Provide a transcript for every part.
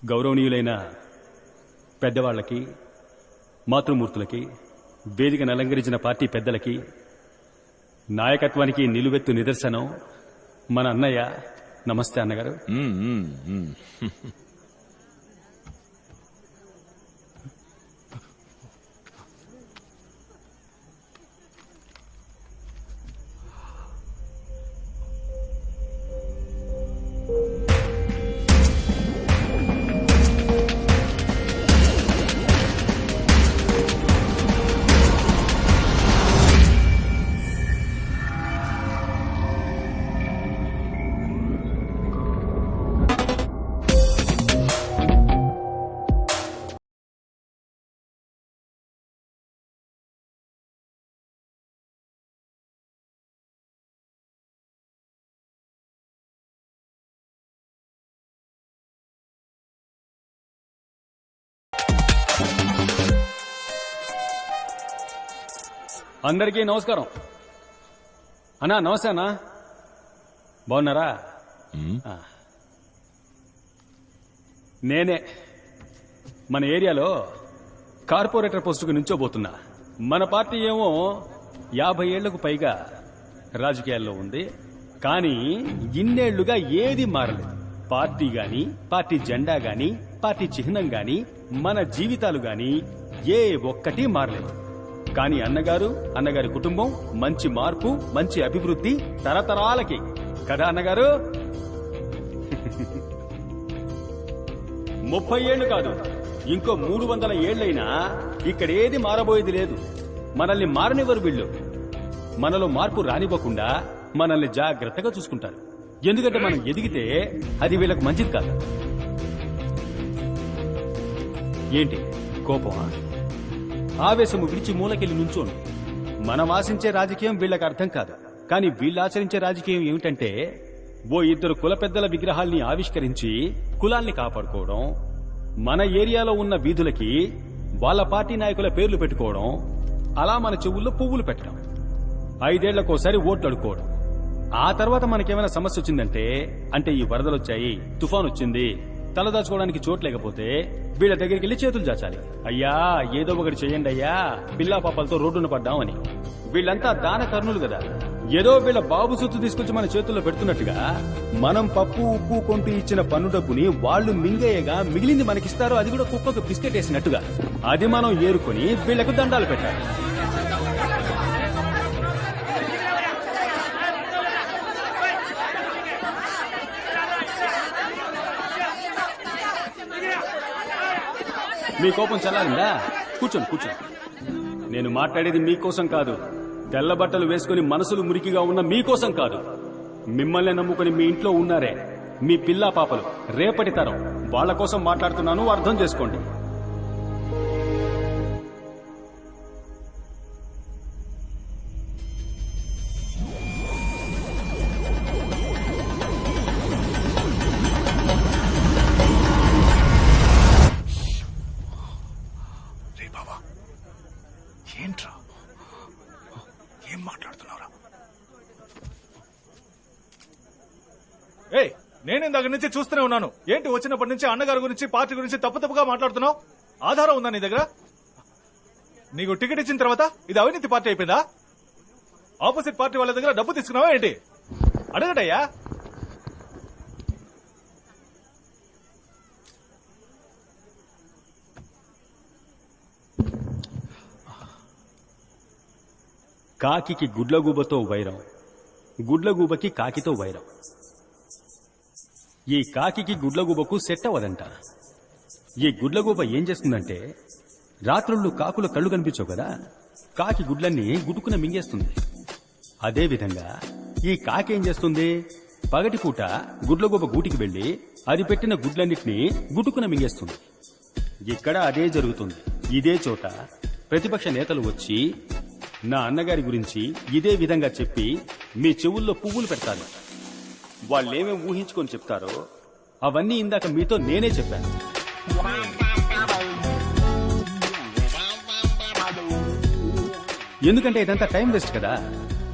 గౌరవనీయులైన పెద్దవాళ్లకి, మాతృమూర్తులకి, వేదికను అలంకరించిన పార్టీ పెద్దలకి, నాయకత్వానికి నిలువెత్తు నిదర్శనం మన అన్నయ్య. నమస్తే అన్నగారు. అందరికీ నమస్కారం. అన్నా నమస్తే అన్నా, బాగున్నారా? నేనే మన ఏరియాలో కార్పొరేటర్ పోస్టుకు నుంచోబోతున్నా. మన పార్టీ ఏమో 50 ఏళ్లకు పైగా రాజకీయాల్లో ఉంది, కానీ ఇన్నేళ్లుగా ఏది మారలేదు. పార్టీ గాని, పార్టీ జెండా గాని, పార్టీ చిహ్నం గాని, మన జీవితాలు గాని ఏ ఒక్కటి మారలేదు. కానీ అన్నగారి కుటుంబం మంచి మార్పు, మంచి అభివృద్ధి తరతరాలకి కదా అన్నగారు. 30 ఏళ్లు కాదు, ఇంకో 300 ఏళ్లైనా ఇక్కడేది మారబోయేది లేదు. మనల్ని మారనివ్వరు వీళ్ళు. మనలో మార్పు రానివ్వకుండా మనల్ని జాగ్రత్తగా చూసుకుంటారు. ఎందుకంటే మనం ఎదిగితే అది వీళ్ళకు మంచిది కాదు. ఏంటి కోపమా? ఆవేశము విడిచి మూలకెళ్లి నుంచోండి. మనం ఆశించే రాజకీయం వీళ్ళకి అర్థం కాదు. కానీ వీళ్ళు ఆచరించే రాజకీయం ఏమిటంటే, ఓ 2 కుల పెద్దల విగ్రహాల్ని ఆవిష్కరించి కులాల్ని కాపాడుకోవడం, మన ఏరియాలో ఉన్న వీధులకి వాళ్ళ పార్టీ నాయకుల పేర్లు పెట్టుకోవడం, అలా మన చెవుల్లో పువ్వులు పెట్టడం, 5 ఏళ్లకోసారి ఓట్లు అడుక్కోవడం. ఆ తర్వాత మనకేమైనా సమస్య వచ్చిందంటే, అంటే ఈ వరదలొచ్చాయి, తుఫాన్ వచ్చింది, తలదాచుకోవడానికి చోటు లేకపోతే వీళ్ళ దగ్గరికి వెళ్లి చేతులు చాచాలి. అయ్యా ఏదో ఒకటి చేయండి అయ్యా, పిల్లా పాపలతో రోడ్డున పడ్డామని. వీళ్ళంతా దాన కర్ణులు కదా. ఏదో వీళ్ళ బాబు సొత్తు తీసుకొచ్చి మన చేతుల్లో పెడుతున్నట్టుగా మనం పప్పు ఉప్పు కొంటూ ఇచ్చిన పన్ను డబ్బుని వాళ్లు మింగేయగా మిగిలింది మనకిస్తారు. అది కూడా కుక్కకు బిస్కెట్ వేసినట్టుగా. అది మనం ఏరుకొని వీళ్లకు దండాలు పెట్టాలి. మీ కోపం చల్లారిందా? కూర్చోండి. నేను మాట్లాడేది మీకోసం కాదు, తెల్ల బట్టలు వేసుకుని మనసులు మురికిగా ఉన్న మీకోసం కాదు. మిమ్మల్ని నమ్ముకుని మీ ఇంట్లో ఉన్నారే మీ పిల్లా పాపలు, రేపటి తరం, వాళ్ల కోసం మాట్లాడుతున్నాను. అర్థం చేసుకోండి. ఏం మాట్లాడుతున్నారా? నేను ఇందాక నుంచి చూస్తూనే ఉన్నాను. ఏంటి వచ్చినప్పటి నుంచి అన్నగారి గురించి, పార్టీ గురించి తప్పుగా మాట్లాడుతున్నావు? ఆధారం ఉందా నీ దగ్గర? నీకు టికెట్ ఇచ్చిన తర్వాత ఇది అవినీతి పార్టీ అయిపోయిందా? ఆపోజిట్ పార్టీ వాళ్ళ దగ్గర డబ్బు తీసుకున్నావా ఏంటి? అడగటయ్యా. కాకికి గుడ్లగూబతో వైరం, గుడ్లగూబకి కాకితో వైరం. ఈ కాకికి గుడ్లగూబకు సెట్ అవ్వదంట. ఈ గుడ్లగూబ ఏం చేస్తుందంటే, రాత్రుళ్ళు కాకుల కళ్ళు కనిపించవు కదా, కాకి గుడ్లన్నీ గుట్టుకున మింగేస్తుంది. అదేవిధంగా ఈ కాకి ఏం చేస్తుంది, పగటిపూట గుడ్లగూబ గూటికి వెళ్లి అది పెట్టిన గుడ్లన్నిటినీ గుట్టుకున మింగేస్తుంది. ఇక్కడ అదే జరుగుతుంది. ఇదే చోట ప్రతిపక్ష నేతలు వచ్చి నా అన్నగారి గురించి ఇదే విధంగా చెప్పి మీ చెవుల్లో పువ్వులు పెడతారు. వాళ్ళేమేం ఊహించుకొని చెప్తారో అవన్నీ ఇందాక మీతో నేనే చెప్పాను. ఎందుకంటే ఇదంతా టైం వేస్ట్ కదా,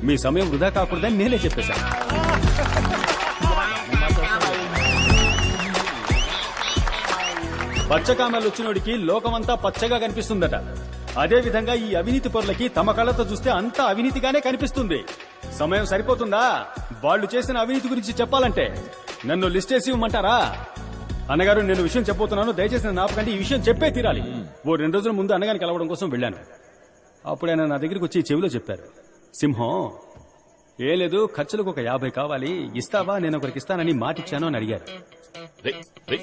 మీ సమయం వృధా కాకూడదని నేనే చెప్పేశాను. పచ్చకామెలు వచ్చినోడికి లోకమంతా పచ్చగా కనిపిస్తుందట. అదే విధంగా ఈ అవినీతి పరులకి తమ కళ్ళతో చూస్తే అంతా అవినీతిగానే కనిపిస్తుంది. సమయం సరిపోతుందా వాళ్ళు చేసిన అవినీతి గురించి చెప్పాలంటే? నన్ను లిస్ట్ చేసి ఇవ్వమంటారా? అన్నగారు, నేను విషయం చెప్పబోతున్నాను, దయచేసి నన్ను ఆపకండి. ఈ విషయం చెప్పే తీరాలి. ఓ 2 రోజుల ముందు అన్నగారిని కలవడం కోసం వెళ్ళాను. అప్పుడు ఆయన నా దగ్గరికి వచ్చి చెవిలో చెప్పారు, సింహం ఏం లేదు, ఖర్చులకు ఒక 50 కావాలి, ఇస్తావా? నేను ఒకరికి ఇస్తానని మాటిచ్చాను అని అడిగారు.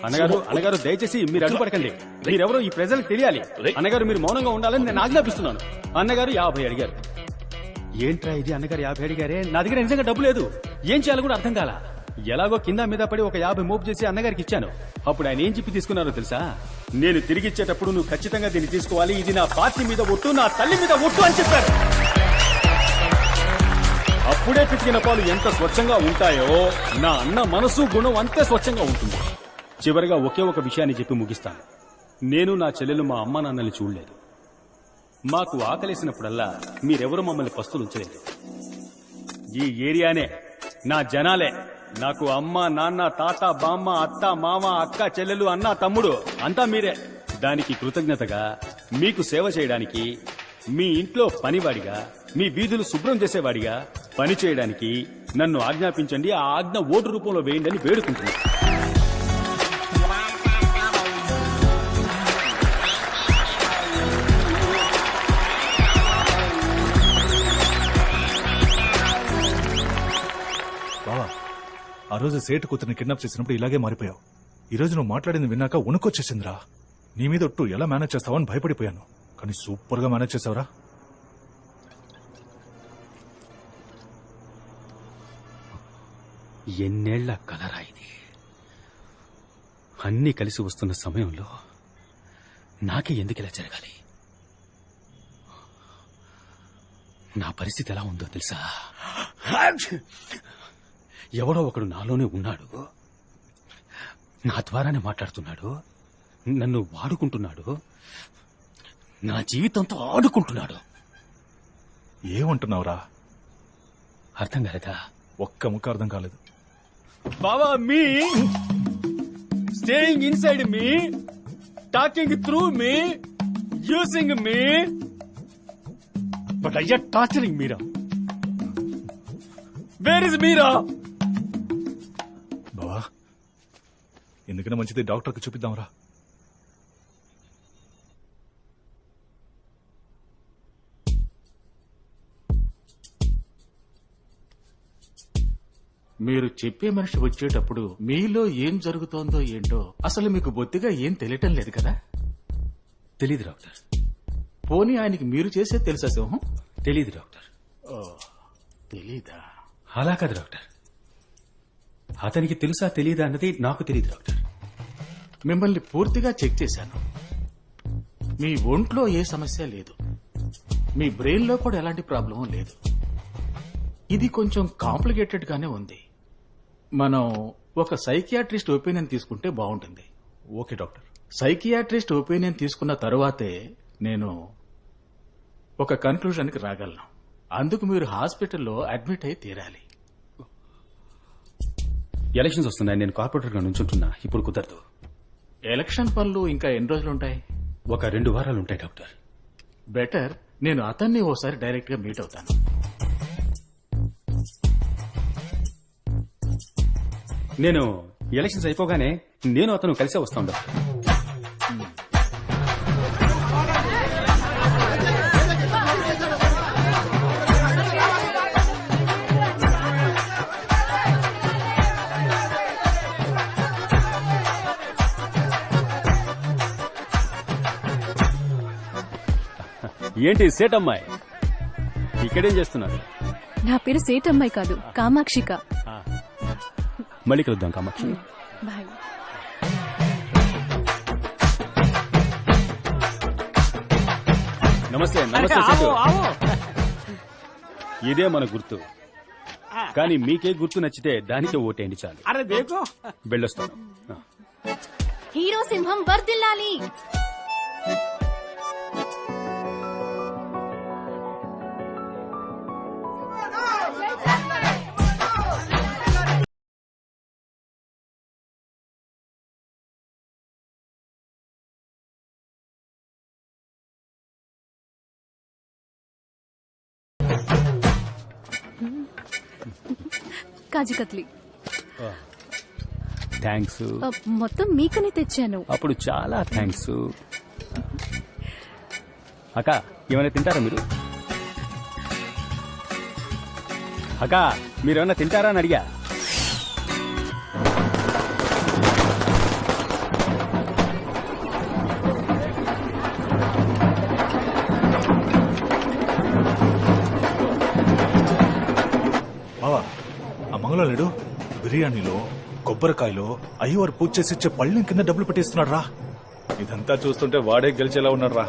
అన్నగారు దయచేసి మీరు అడ్డుపడకండి. మీరెవరో ఈ ప్రజలకు తెలియాలి. అన్నగారు, మీరు మౌనంగా ఉండాలని నేను ఆజ్ఞాపిస్తున్నాను. అన్నగారు 50 అడిగారు. ఏంట్రా ఇది? అన్నగారు 50 అడిగారే, నా దగ్గర నిజంగా డబ్బు లేదు. ఏం చేయాలో కూడా అర్థం కాల. ఎలాగో కింద మీద పడి ఒక 50 మోపు చేసి అన్నగారికి ఇచ్చాను. అప్పుడు ఆయన ఏం చెప్పి తీసుకున్నారో తెలుసా? నేను తిరిగిచ్చేటప్పుడు నువ్వు ఖచ్చితంగా దీన్ని తీసుకోవాలి, ఇది నా పార్టీ మీద ఒట్టు, నా తల్లి మీద ఒట్టు అని చెప్పారు. అప్పుడే పితికిన పాలు ఎంత స్వచ్ఛంగా ఉంటాయో నా అన్న మనసు గుణం అంతే స్వచ్ఛంగా ఉంటుంది. చివరిగా ఒకే ఒక విషయాన్ని చెప్పి ముగిస్తాను. నేను నా చెల్లెలు మా అమ్మ నాన్నల్ని చూడలేదు. మాకు ఆకలేసినప్పుడల్లా మీరెవరు మమ్మల్ని పస్తులు ఉంచలేదు. ఈ ఏరియానే, నా జనాలే నాకు అమ్మ నాన్న తాత బామ్మ అత్త మామ అక్క చెల్లెలు అన్న తమ్ముడు అంతా మీరే. దానికి కృతజ్ఞతగా మీకు సేవ చేయడానికి, మీ ఇంట్లో పనివాడిగా, మీ వీధులు శుభ్రం చేసేవాడిగా పని చేయడానికి నన్ను ఆజ్ఞాపించండి. ఆ ఆజ్ఞ ఓటు రూపంలో వేయండి అని వేడుకుంటున్నాను. బావా, ఆ రోజు సేటు కూతురిని కిడ్నాప్ చేసినప్పుడు ఇలాగే మారిపోయావు. ఈ రోజు నువ్వు మాట్లాడింది విన్నాక వణుకొచ్చేసిందిరా. నీ మీద ఒట్టు ఎలా మేనేజ్ చేస్తావని భయపడిపోయాను. కానీ సూపర్ గా మేనేజ్ చేసావురా. ఎన్నేళ్ల కలరా ఇది? అన్నీ కలిసి వస్తున్న సమయంలో నాకే ఎందుకు ఇలా జరగాలి? నా పరిస్థితి ఎలా ఉందో తెలుసా? ఎవడో ఒకడు నాలోనే ఉన్నాడు, నా ద్వారానే మాట్లాడుతున్నాడు, నన్ను వాడుకుంటున్నాడు, నా జీవితంతో ఆడుకుంటున్నాడు. ఏమంటున్నావురా? అర్థం కాలేదా? ఒక్క ముక్క అర్థం కాలేదు. బావా, me staying inside me, talking through me, using me, but అయ్యా టార్చరింగ్ మీరా. వేర్ ఇస్ మీరా? బావా, ఎందుకైనా మంచిది డాక్టర్కి చూపిద్దాంరా. మీరు చెప్పే మనిషి వచ్చేటప్పుడు మీలో ఏం జరుగుతోందో ఏంటో అసలు మీకు బొత్తిగా ఏం తెలియటం లేదు కదా? తెలీదు డాక్టర్. పోనీ ఆయనకి మీరు చేసేది తెలుసా సింహం? తెలీదు డాక్టర్. తెలీదా? అలా కాదు డాక్టర్, అతనికి తెలుసా తెలీదా అన్నది నాకు తెలీదు డాక్టర్. మిమ్మల్ని పూర్తిగా చెక్ చేశాను. మీ ఒంట్లో ఏ సమస్య లేదు, మీ బ్రెయిన్ లో కూడా ఎలాంటి ప్రాబ్లం లేదు. ఇది కొంచెం కాంప్లికేటెడ్ గానే ఉంది. మనం ఒక సైకియాట్రిస్ట్ ఒపీనియన్ తీసుకుంటే బాగుంటుంది. Okay doctor. సైకియాట్రిస్ట్ ఒపీనియన్ తీసుకున్న తరువాతే నేను ఒక కన్క్లూజన్కి రాగలను. అందుకు మీరు హాస్పిటల్లో అడ్మిట్ అయి తీరాలి. ఎలక్షన్స్ వస్తున్నాయి, నేను కార్పొరేటర్ గా నుంచుంటున్నా, ఇప్పుడు కుదరదు. ఎలక్షన్ పనులు ఇంకా ఎన్ని రోజులుంటాయి? ఒక 2 వారాలు ఉంటాయి డాక్టర్. బెటర్ నేను అతన్ని ఓసారి డైరెక్ట్ గా మీట్ అవుతాను. నేను ఎలక్షన్స్ అయిపోగానే నేను అతను కలిసే వస్తాను డాక్టర్. ఏంటి సేటమ్మాయి ఇక్కడేం చేస్తున్నారు? నా పేరు సేటమ్మాయి కాదు, కామాక్షిక. మళ్ళీ కలుద్దాం కామాక్షి. బాయ్. నమస్తే. నమస్తే సేటు. ఇదే మన గుర్తు, కానీ మీకే గుర్తు నచ్చితే దానికే ఓటేయండి చాలు. వెళ్ళొస్తాను. హీరో సింహం వర్ధిల్లాలి. కాజు కత్లీ థ్యాంక్స్. మొత్తం మీకనే తెచ్చాను. అప్పుడు చాలా థ్యాంక్స్. అక్క ఏమైనా తింటారా మీరు? అక్క మీరేమన్నా తింటారా అని అడిగా. బావా ఆ మంగళం లేడు బిర్యానీలో కొబ్బరికాయలో అయ్యవారు పూజ చేసి ఇచ్చే పళ్ళెం కింద డబ్బులు పెట్టిస్తున్నాడు రా. ఇదంతా చూస్తుంటే వాడే గెలిచేలా ఉన్నాడు రా.